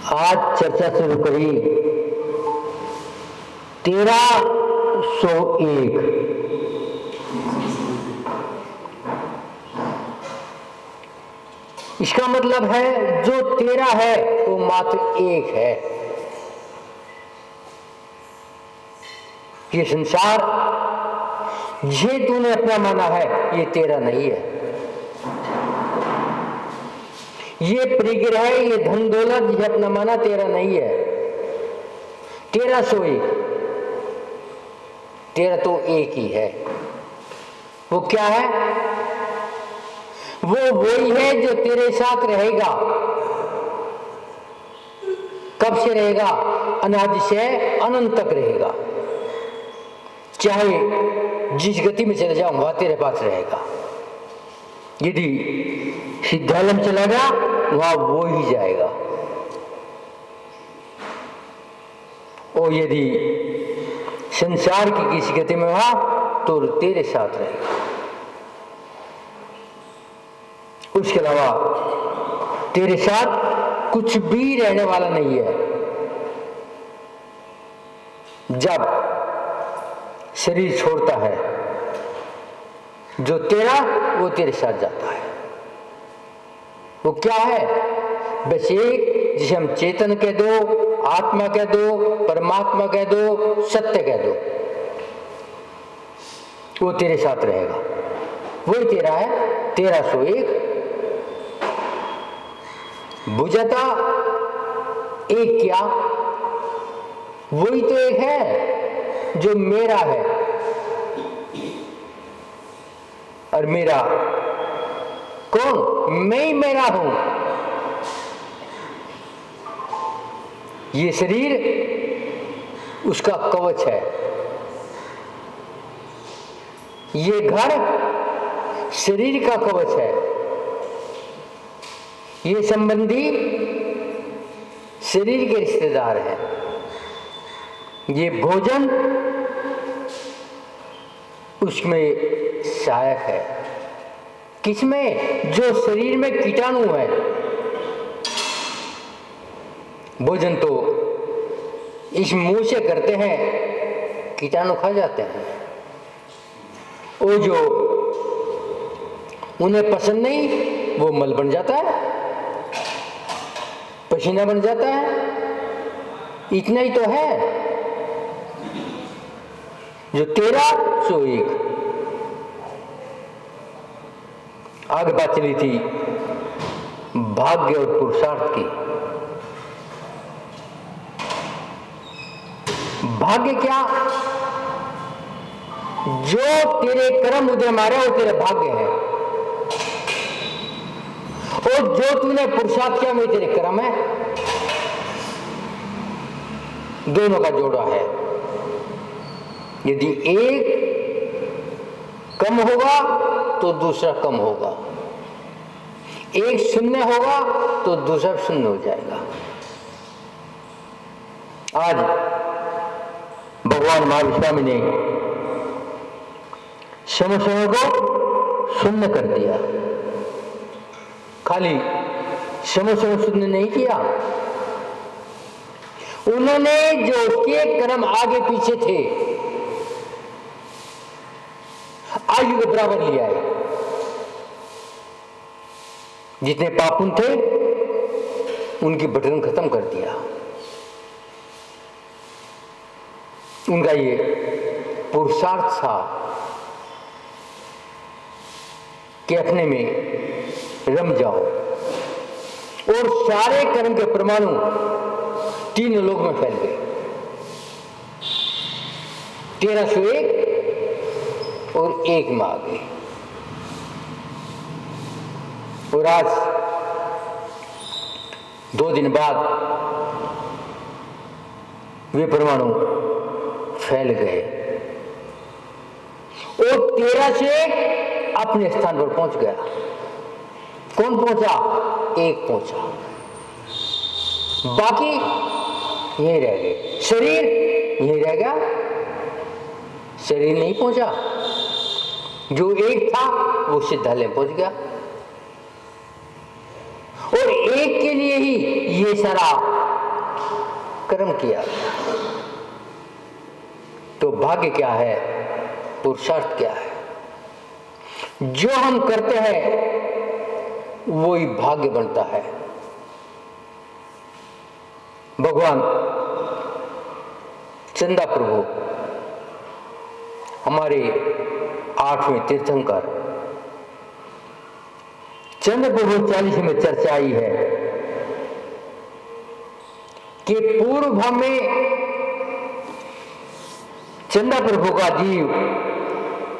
आज चर्चा शुरू करी 1301। इसका मतलब है जो 13 है वो मात्र एक है। ये संसार ये तूने अपना माना है, ये तेरा नहीं है। ये परिग्रह, ये धन दौलत ये अपना माना तेरा नहीं है। 1301, तेरा तो एक ही है। वो क्या है? वो वही है जो तेरे साथ रहेगा। कब से रहेगा? अनादि से अनंत तक रहेगा। चाहे जिस गति में चले जाऊं वहां तेरे पास रहेगा। यदि सिद्धालय में चला गया वहां वो ही जाएगा, और यदि संसार की किसी गति में वहां तो तेरे साथ रहेगा। उसके अलावा तेरे साथ कुछ भी रहने वाला नहीं है। जब शरीर छोड़ता है जो तेरा वो तेरे साथ जाता है। वो क्या है? बस एक, जिसे हम चेतन कह दो, आत्मा कह दो, परमात्मा कह दो, सत्य कह दो, वो तेरे साथ रहेगा। वही तेरा है 1301। बुझाता एक क्या? वही तो एक है जो मेरा है। और मेरा कौन? मैं ही मेरा हूं। ये शरीर उसका कवच है। ये घर शरीर का कवच है। ये संबंधी शरीर के रिश्तेदार हैं। ये भोजन उसमें सहायक है। किसमें? जो शरीर में कीटाणु है। भोजन तो इस मुंह से करते हैं, कीटाणु खा जाते हैं। वो जो उन्हें पसंद नहीं वो मल बन जाता है, पसीना बन जाता है। इतना ही तो है। जो 1301 आगे बात चली थी भाग्य और पुरुषार्थ की। भाग्य क्या? जो तेरे कर्म उधर मारे वो तेरा भाग्य है, और जो तूने पुरुषार्थ किया वो तेरे कर्म है। दोनों का जोड़ा है। यदि एक कम होगा तो दूसरा कम होगा, एक शून्य होगा तो दूसरा शून्य हो जाएगा। आज भगवान महावीर स्वामी ने समय को शून्य कर दिया। खाली समय शून्य नहीं किया, उन्होंने जो उसके कर्म आगे पीछे थे आयु के बराबर लिया है। जितने पापुन थे उनकी बटन खत्म कर दिया। उनका ये पुरुषार्थ था कि अपने में रम जाओ, और सारे कर्म के परमाणु 3 लोक में फैल गए। 1301 और 1 में आ गए। और आज 2 दिन बाद वे परमाणु फैल गए और 13 से अपने स्थान पर पहुंच गया। कौन पहुंचा? 1 पहुंचा, बाकी यहीं रह गए। शरीर यहीं रह गया, शरीर नहीं पहुंचा। जो 1 था वो सिद्धालय पहुंच गया, और 1 के लिए ही ये सारा कर्म किया गया। तो भाग्य क्या है, पुरुषार्थ क्या है? जो हम करते हैं वही भाग्य बनता है। भगवान चंदा प्रभु हमारे 8वें तीर्थंकर चंद्र प्रभु 40 में चर्चा आई है कि पूर्व भाव में चंदा प्रभु का जीव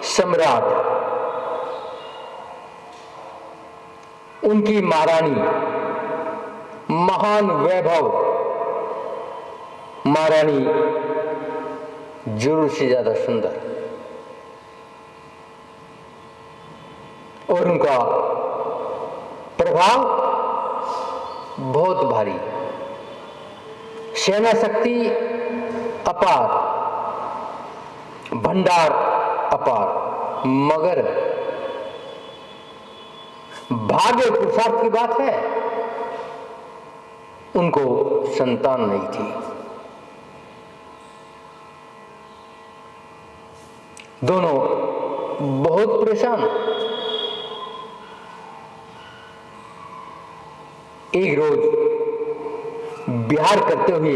सम्राट, उनकी महारानी महान वैभव महारानी जरूर से ज्यादा सुंदर, और उनका प्रभाव बहुत भारी, सेना शक्ति अपार, भंडार अपार, मगर भाग्य पुरुषार्थ की बात है, उनको संतान नहीं थी। दोनों बहुत परेशान। एक रोज विहार करते हुए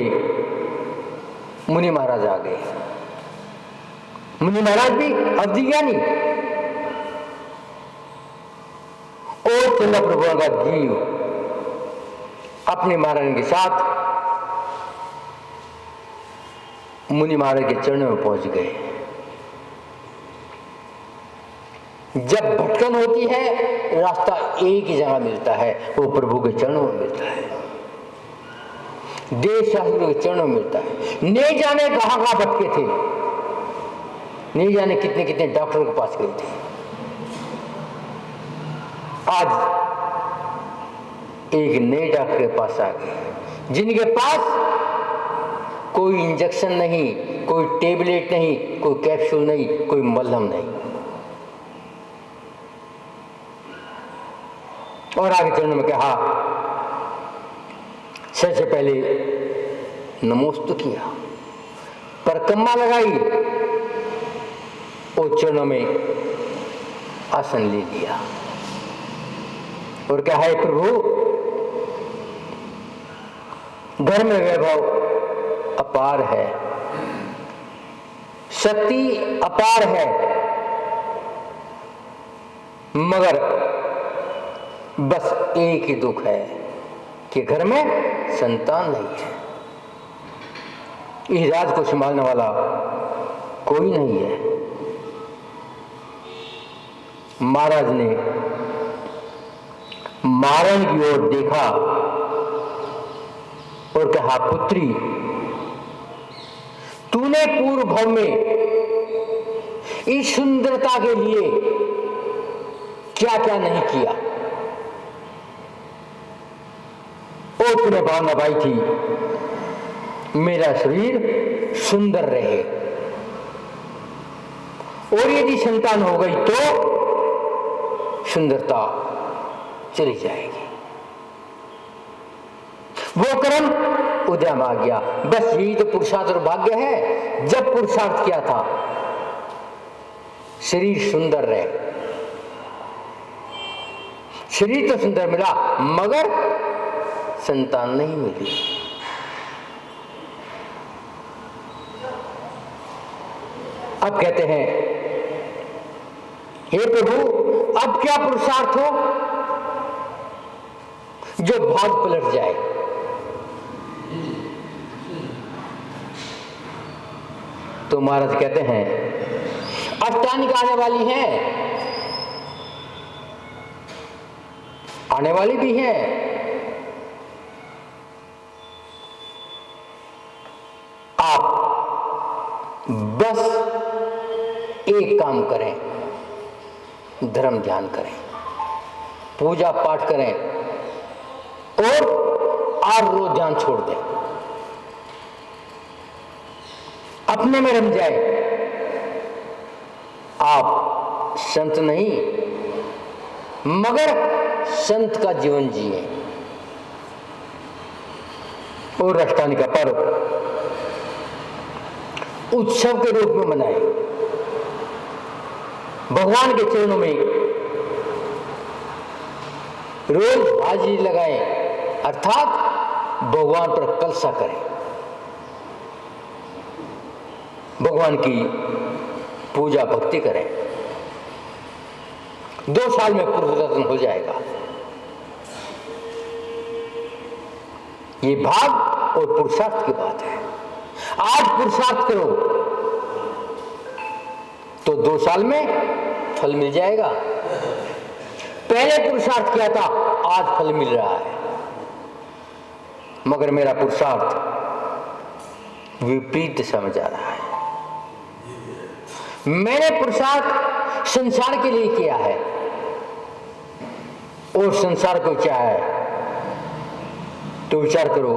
मुनि महाराज आ गए। मुनि महाराज भी अवधि ज्ञानी और चंदा प्रभु का जीव अपने महाराज के साथ मुनि महाराज के चरणों में पहुंच गए। जब भटकन होती है रास्ता एक ही जगह मिलता है, वो प्रभु के चरणों में मिलता है, देश शास्त्रों के चरणों में मिलता है। नहीं जाने कहां कहां भटके थे, नहीं जाने कितने कितने डॉक्टर के पास गए थे। आज एक नए डॉक्टर के पास आ गए जिनके पास कोई इंजेक्शन नहीं, कोई टेबलेट नहीं, कोई कैप्सूल नहीं, कोई मलहम नहीं, और आगे चरणों में कहा, सबसे पहले नमोस्तु किया, परिक्रमा लगाई और चरणों में आसन ले लिया और क्या है, प्रभु घर में वैभव अपार है, शक्ति अपार है, मगर बस एक ही दुख है कि घर में संतान नहीं है। इस राज को संभालने वाला कोई नहीं है। महाराज ने महारानी की ओर देखा और कहा, पुत्री तूने पूर्व भाव में इस सुंदरता के लिए क्या क्या नहीं किया, और तूने भावना पाई थी मेरा शरीर सुंदर रहे, और यदि संतान हो गई तो सुंदरता चली जाएगी। वो कर्म उद्यम आ गया। बस यही तो पुरुषार्थ और भाग्य है। जब पुरुषार्थ किया था शरीर सुंदर रहे, शरीर तो सुंदर मिला मगर संतान नहीं मिली। अब कहते हैं, हे प्रभु अब क्या पुरुषार्थ हो जो भाग पलट जाए। तो महाराज कहते हैं, अष्टानिका आने वाली है, आने वाली भी है, आप बस एक काम करें, धर्म ध्यान करें, पूजा पाठ करें और आर रोज ध्यान छोड़ दें, अपने में रम जाए। आप संत नहीं मगर संत का जीवन जिए। और अष्टमी का पर्व उत्सव के रूप में मनाए, भगवान के चरणों में रोज हाजिरी लगाएं, अर्थात भगवान पर कलसा करें, भगवान की पूजा भक्ति करें। 2 साल में पुरुषरत्न हो जाएगा। ये भाग और पुरुषार्थ की बात है। आज पुरुषार्थ करो तो 2 साल में फल मिल जाएगा। पहले पुरुषार्थ किया था, आज फल मिल रहा है, मगर मेरा पुरुषार्थ विपरीत दिशा जा रहा है। मैंने पुरुषार्थ संसार के लिए किया है और संसार को चाहा है, तो विचार करो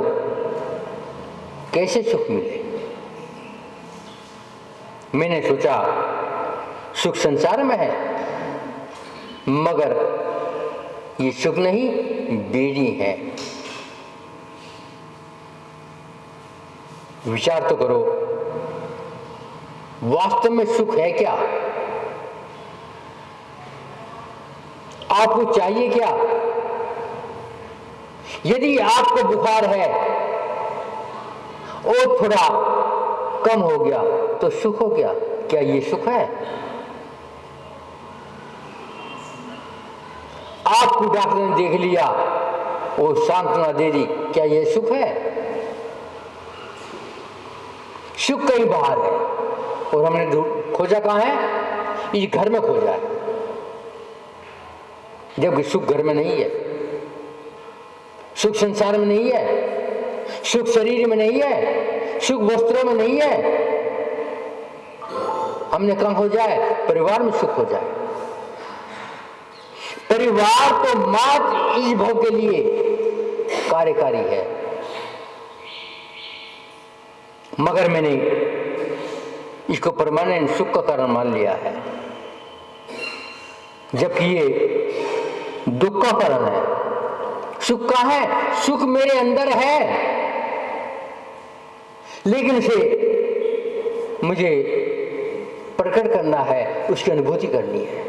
कैसे सुख मिले। मैंने सोचा सुख संसार में है, मगर ये सुख नहीं बीड़ी है। विचार तो करो, वास्तव में सुख है क्या? आपको चाहिए क्या? यदि आपको बुखार है और थोड़ा कम हो गया तो सुख हो गया, क्या ये सुख है? आपको डॉक्टर ने देख लिया और सांत्वना दे दी, क्या ये सुख है? सुख कहीं बाहर है और हमने खोजा कहां है? इस घर में खोजा है, जबकि सुख घर में नहीं है, सुख संसार में नहीं है, सुख शरीर में नहीं है, सुख वस्त्रों में नहीं है। हमने कहां खोजा है? परिवार में सुख खोजा है। परिवार तो मात्र इस भव के लिए कार्यकारी है, मगर मैंने इसको परमानेंट सुख का कारण मान लिया है, जबकि ये दुख का कारण है। सुख का है, सुख मेरे अंदर है, लेकिन इसे मुझे प्रकट करना है, उसकी अनुभूति करनी है।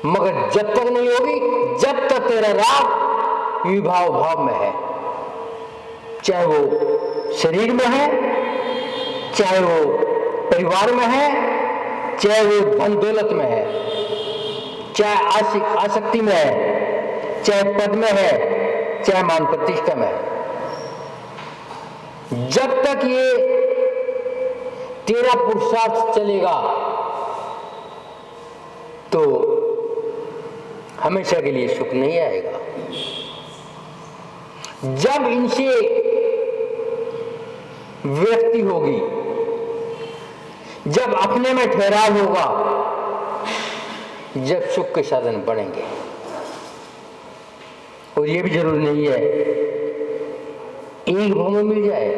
मगर जब तक नहीं होगी, जब तक तेरा राग विभाव भाव में है, चाहे वो शरीर में है, चाहे वो परिवार में है, चाहे वो धन दौलत में है, चाहे आसक्ति में है, चाहे पद में है, चाहे मान प्रतिष्ठा में है, जब तक ये तेरा पुरुषार्थ चलेगा तो हमेशा के लिए सुख नहीं आएगा। जब इनसे व्यक्ति होगी, जब अपने में ठहराव होगा, जब सुख के साधन बढ़ेंगे। और ये भी जरूरी नहीं है एक भाव में मिल जाए,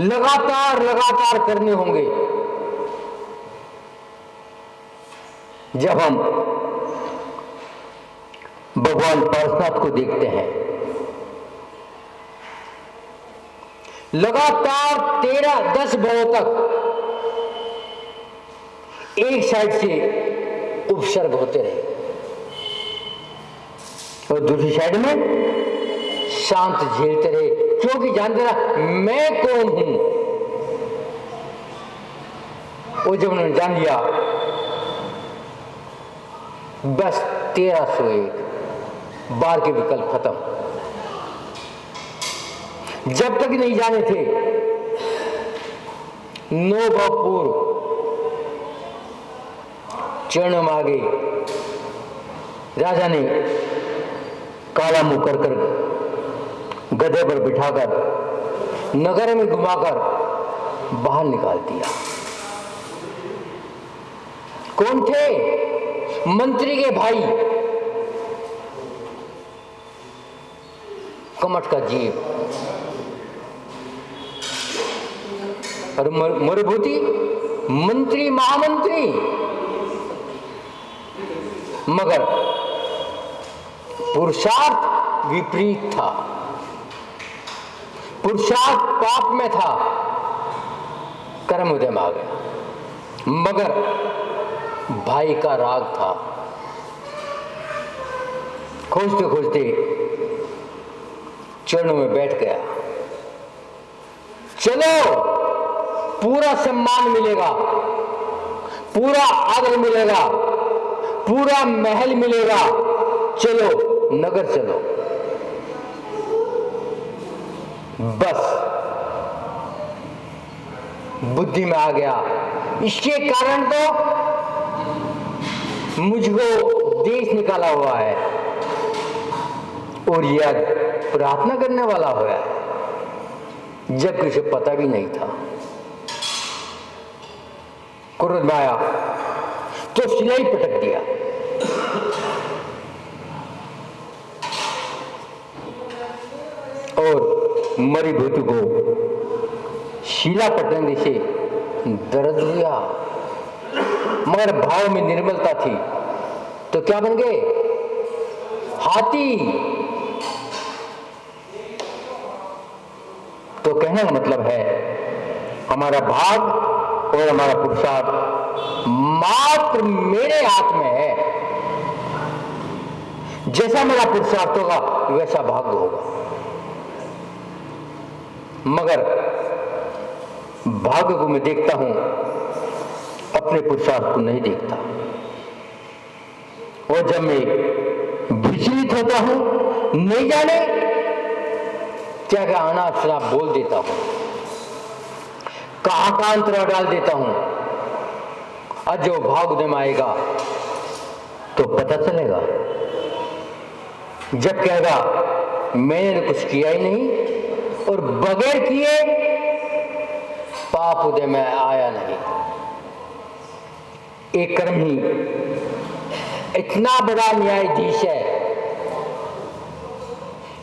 लगातार करने होंगे। जब हम भगवान पार्शनाथ को देखते हैं, लगातार 13-10 भावों तक एक साइड से उपसर्ग होते रहे और दूसरी साइड में शांत झेलते रहे, क्योंकि जानते रहा मैं कौन हूं। और जब उन्होंने जान लिया, बस 1301 बार के विकल्प खत्म। जब तक नहीं जाने थे, 9 भाव पूर्व चरण मांगे राजा ने काला मुंह कर गधे पर बिठाकर नगर में घुमाकर बाहर निकाल दिया। कौन थे? मंत्री के भाई, कमठ का जीव और मरुभूति मंत्री, महामंत्री। मगर पुरुषार्थ विपरीत था। पुरुषार्थ पाप में था, कर्म उदय में आ गया। मगर भाई का राग था, खोजते खोजते चरणों में बैठ गया। चलो, पूरा सम्मान मिलेगा, पूरा आदर मिलेगा, पूरा महल मिलेगा, चलो नगर चलो। बस बुद्धि में आ गया, इसके कारण तो मुझको देश निकाला हुआ है और यह प्रार्थना करने वाला हुआ है, जबकि उसे पता भी नहीं था। क्रोध में आया तो सिलाई पटक दिया। और मरी भूत को शिला पटने से दर्द हुआ, मगर भाव में निर्मलता थी तो क्या बन गए? हाथी। तो कहने का मतलब है, हमारा भाग और हमारा पुरुषार्थ मात्र मेरे हाथ में है। जैसा मेरा पुरुषार्थ होगा वैसा भाग्य होगा, मगर भाग्य को मैं देखता हूं, अपने पुरुषार्थ को नहीं देखता। और जब मैं विचलित होता हूं, नहीं जाने क्या क्या अनाप शनाप बोल देता हूं, कहां का अंतरा डाल देता हूं, और जो भाग उदय में आएगा तो पता चलेगा। जब कहेगा मैंने कुछ किया ही नहीं और बगैर किए पाप उदय में आया नहीं। एक कर्म ही इतना बड़ा न्यायाधीश है,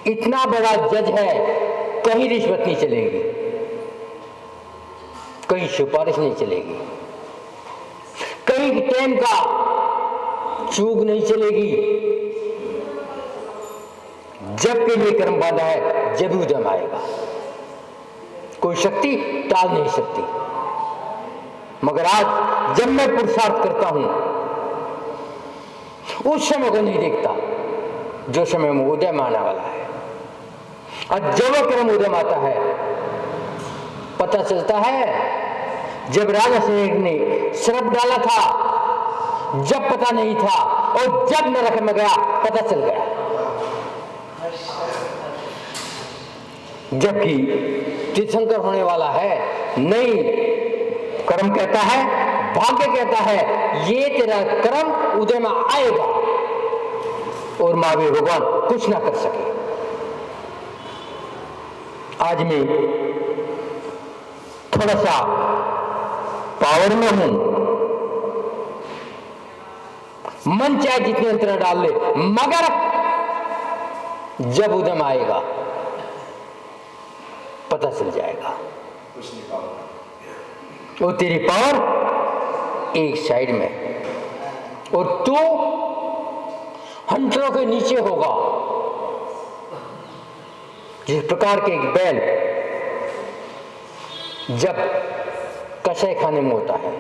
इतना बड़ा जज है, कहीं रिश्वत नहीं चलेगी, कहीं सिफारिश नहीं चलेगी, कहीं टाइम का चूक नहीं चलेगी। जब के लिए कर्म बांधा है जब उदय आएगा, कोई शक्ति टाल नहीं सकती। मगर आज जब मैं पुरुषार्थ करता हूं, उस समय को नहीं देखता जो समय में उदय में आने वाला है। और जब वह कर्म उदय में आता है, पता चलता है जब राजा सिंह ने श्रप डाला था, जब पता नहीं था, और जब नरक में गया पता चल गया। जबकि तीर्थंकर होने वाला है नहीं, कर्म कहता है, भाग्य कहता है ये तेरा कर्म उदय में आएगा, और महावीर भगवान कुछ ना कर सके। आज मैं थोड़ा सा पावर में हूं, मन चाहे जितने अंतर डाल ले, मगर जब उदय में आएगा पता चल जाएगा। वो तेरी पावर एक साइड में, और तू हंटरों के नीचे होगा। जिस प्रकार के एक बैल जब कसाई खाने में होता है,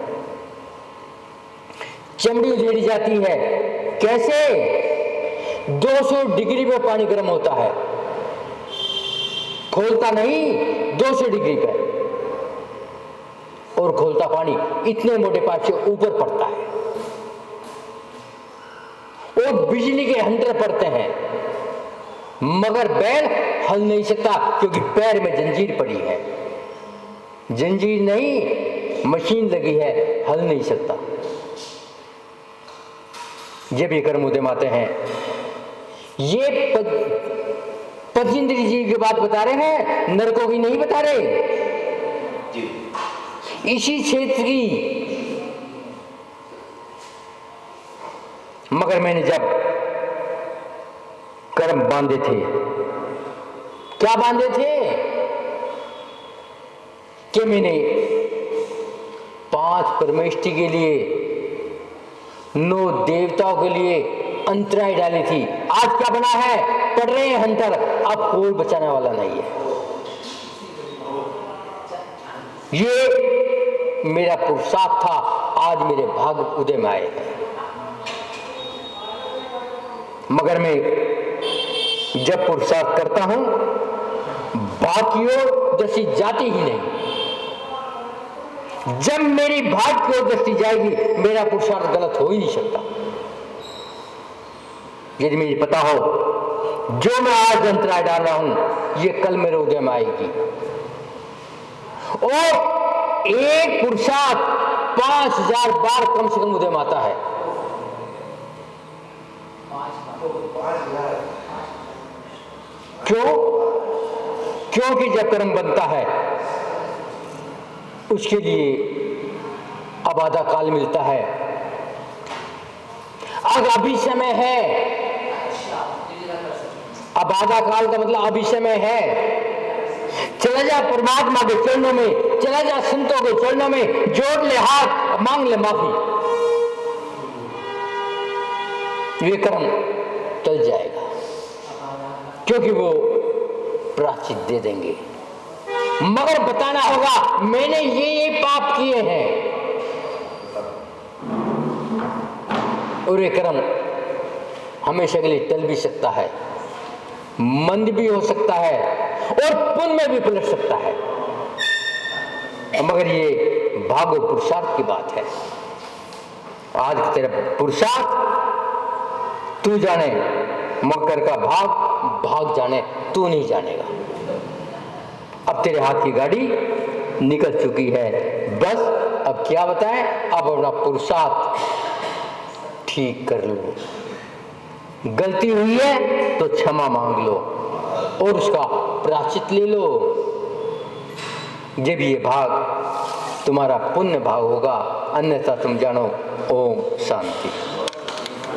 चमड़ी उधेड़ी जाती है, कैसे? 200 डिग्री पे पानी गर्म होता है, खोलता नहीं 200 डिग्री पे, और खोलता पानी इतने मोटे पाइप से ऊपर पड़ता है, और बिजली के हंटर पड़ते हैं, मगर बैल हल नहीं सकता क्योंकि पैर में जंजीर पड़ी है। जंजीर नहीं, मशीन लगी है, हल नहीं सकता। जब ये कर्म उदय आते हैं, ये पचिंद्री जी की बात बता रहे हैं, नरकों की नहीं बता रहे। इसी क्षेत्र की। मगर मैंने जब कर्म बांधे थे, क्या बांधे थे कि मैंने 5 परमेष्टि के लिए, 9 देवताओं के लिए अंतराय डाली थी। आज क्या बना है? पड़ रहे हैं हंटर, अब कोई बचाने वाला नहीं है। ये मेरा पुरुषार्थ था, आज मेरे भाग उदय में आए हैं। मगर मैं जब पुरुषार्थ करता हूं, बाकियों दृष्टि जाती ही नहीं। जब मेरी भाग की ओर दृष्टि जाएगी, मेरा पुरुषार्थ गलत हो ही नहीं सकता। यदि मुझे पता हो जो मैं आज अंतराय डाल रहा हूं, ये कल मेरे उदय में आएगी, और एक पुरुषार्थ 5000 बार कम से कम उदय में आता है। क्यों? क्योंकि जब कर्म बनता है उसके लिए अब आधा काल मिलता है। अब अभी समय है, अब आधा काल का मतलब अभी समय है। चला जा परमात्मा के चरणों में, चला जा संतों के चरणों में, जोड़ ले हाथ, मांग ले माफी। ये कर्म टल जाएगा, क्योंकि वो प्रायश्चित दे देंगे। मगर बताना होगा मैंने ये पाप किए हैं, और ये कर्म हमेशा के लिए टल भी सकता है, मंद भी हो सकता है, और पुण्य में भी पलट सकता है। मगर ये भाग और पुरुषार्थ की बात है। आज तेरा पुरुषार्थ तू जाने, मकर का भाग जाने तू नहीं जानेगा। अब तेरे हाथ की गाड़ी निकल चुकी है, बस अब क्या बताएं, अब अपना पुरुषार्थ ठीक कर लो। गलती हुई है तो क्षमा मांग लो और उसका प्रायश्चित ले लो। जब ये भाग तुम्हारा पुण्य भाग होगा, अन्यथा तुम जानो। ओम शांति।